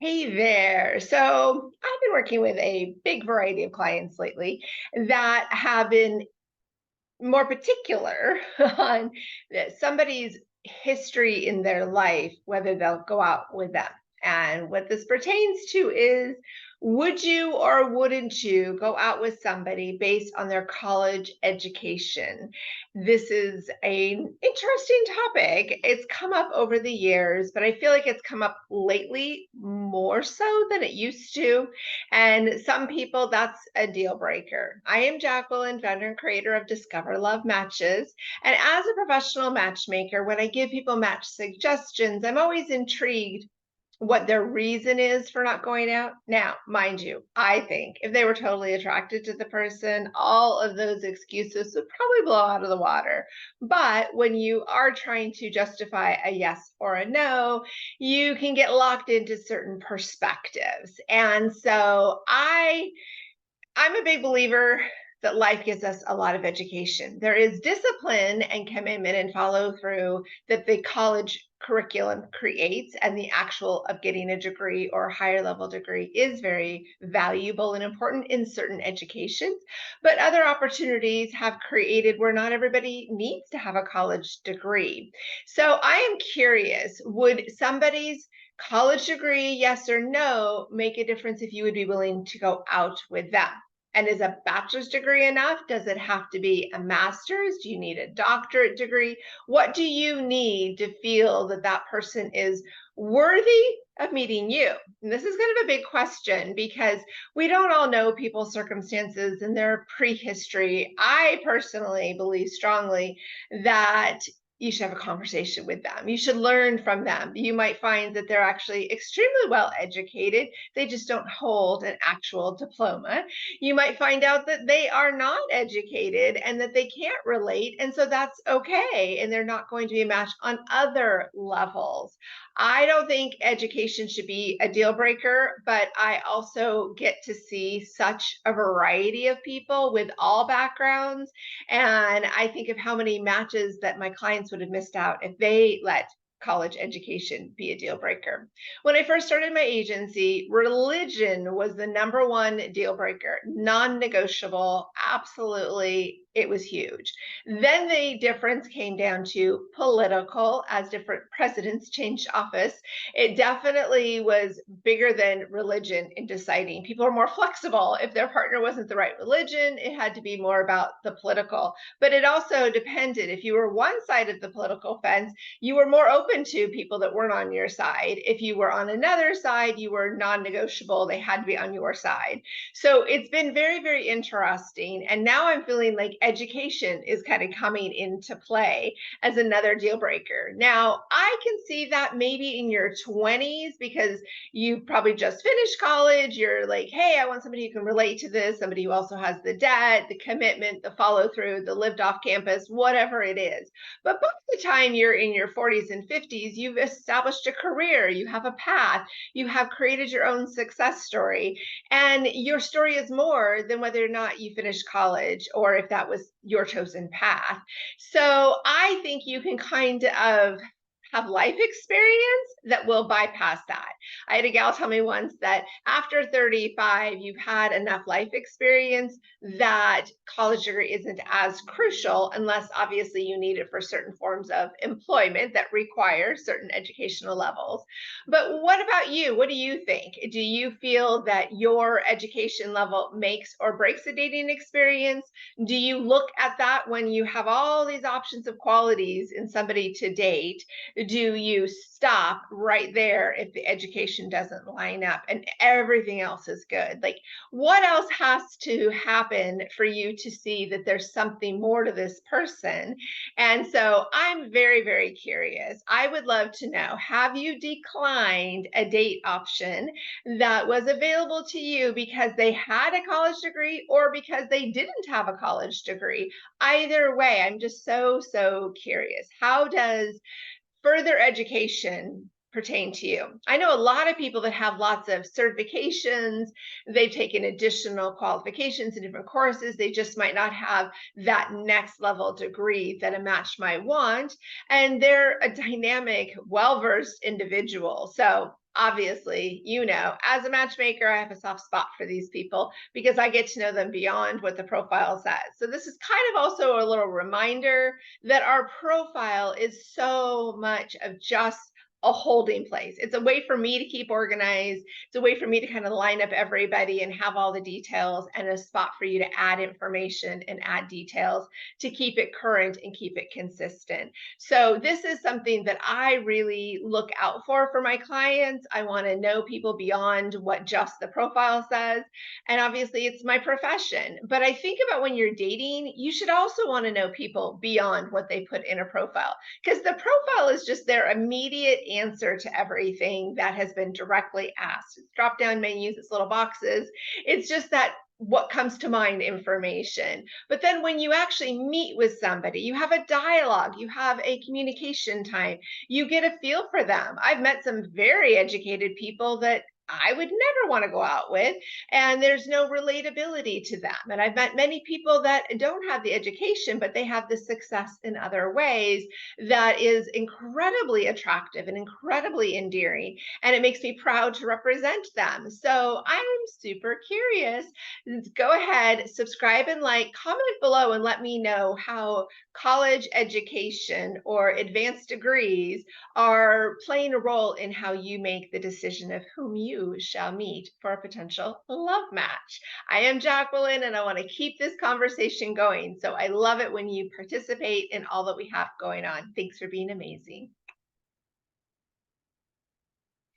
Hey there. So I've been working with a big variety of clients lately that have been more particular on somebody's history in their life, whether they'll go out with them. And what this pertains to is, would you or wouldn't you go out with somebody based on their college education? This is an interesting topic. It's come up over the years, but I feel like it's come up lately more so than it used to. And some people, that's a deal breaker. I am Jacqueline, founder and creator of Discover Love Matches. And as a professional matchmaker, when I give people match suggestions, I'm always intrigued what their reason is for not going out. Now, mind you, I think if they were totally attracted to the person, all of those excuses would probably blow out of the water. But when you are trying to justify a yes or a no, you can get locked into certain perspectives. And so I'm a big believer that life gives us a lot of education. There is discipline and commitment and follow through that the college curriculum creates, and the actual of getting a degree or a higher level degree is very valuable and important in certain educations. But other opportunities have created where not everybody needs to have a college degree. So I am curious, would somebody's college degree, yes or no, make a difference if you would be willing to go out with them? And is a bachelor's degree enough? Does it have to be a master's? Do you need a doctorate degree? What do you need to feel that that person is worthy of meeting you? And this is kind of a big question because we don't all know people's circumstances and their prehistory. I personally believe strongly that you should have a conversation with them. You should learn from them. You might find that they're actually extremely well educated. They just don't hold an actual diploma. You might find out that they are not educated and that they can't relate. And so that's okay. And they're not going to be a match on other levels. I don't think education should be a deal breaker, but I also get to see such a variety of people with all backgrounds. And I think of how many matches that my clients would have missed out if they let college education be a deal breaker. When I first started my agency, religion was the number one deal breaker, non negotiable. Absolutely, it was huge. Then the difference came down to political as different presidents changed office. It definitely was bigger than religion in deciding. People are more flexible. If their partner wasn't the right religion, it had to be more about the political. But it also depended. If you were one side of the political fence, you were more open to people that weren't on your side. If you were on another side, you were non-negotiable. They had to be on your side. So it's been very, very interesting. And now I'm feeling like education is kind of coming into play as another deal breaker. Now, I can see that maybe in your 20s because you probably just finished college. You're like, hey, I want somebody who can relate to this, somebody who also has the debt, the commitment, the follow through, the lived off campus, whatever it is. But by the time you're in your 40s and 50s, you've established a career, you have a path, you have created your own success story. And your story is more than whether or not you finished college or if that was your chosen path. So I think you can kind of have life experience that will bypass that. I had a gal tell me once that after 35, you've had enough life experience that college degree isn't as crucial unless obviously you need it for certain forms of employment that require certain educational levels. But what about you? What do you think? Do you feel that your education level makes or breaks a dating experience? Do you look at that when you have all these options of qualities in somebody to date? Do you stop right there if the education doesn't line up and everything else is good? Like, what else has to happen for you to see that there's something more to this person? And so I'm very, very curious. I would love to know, have you declined a date option that was available to you because they had a college degree or because they didn't have a college degree? Either way, I'm just so, so curious. How does further education pertain to you. I know a lot of people that have lots of certifications, they've taken additional qualifications in different courses. They just might not have that next level degree that a match might want. And they're a dynamic, well versed individual. So, obviously, as a matchmaker, I have a soft spot for these people because I get to know them beyond what the profile says. So, this is kind of also a little reminder that our profile is so much of just a holding place. It's a way for me to keep organized. It's a way for me to kind of line up everybody and have all the details, and a spot for you to add information and add details to keep it current and keep it consistent. So this is something that I really look out for my clients. I want to know people beyond what just the profile says. And obviously it's my profession. But I think about when you're dating, you should also want to know people beyond what they put in a profile, because the profile is just their immediate answer to everything that has been directly asked. It's drop down menus, it's little boxes. It's just that what comes to mind information. But then when you actually meet with somebody, you have a dialogue, you have a communication time, you get a feel for them. I've met some very educated people that I would never want to go out with, and there's no relatability to them. And I've met many people that don't have the education, but they have the success in other ways that is incredibly attractive and incredibly endearing. And it makes me proud to represent them. So I'm super curious. Go ahead, subscribe and like, comment below, and let me know how college education or advanced degrees are playing a role in how you make the decision of whom you shall meet for a potential love match. I am Jacqueline, and I want to keep this conversation going. So I love it when you participate in all that we have going on. Thanks for being amazing.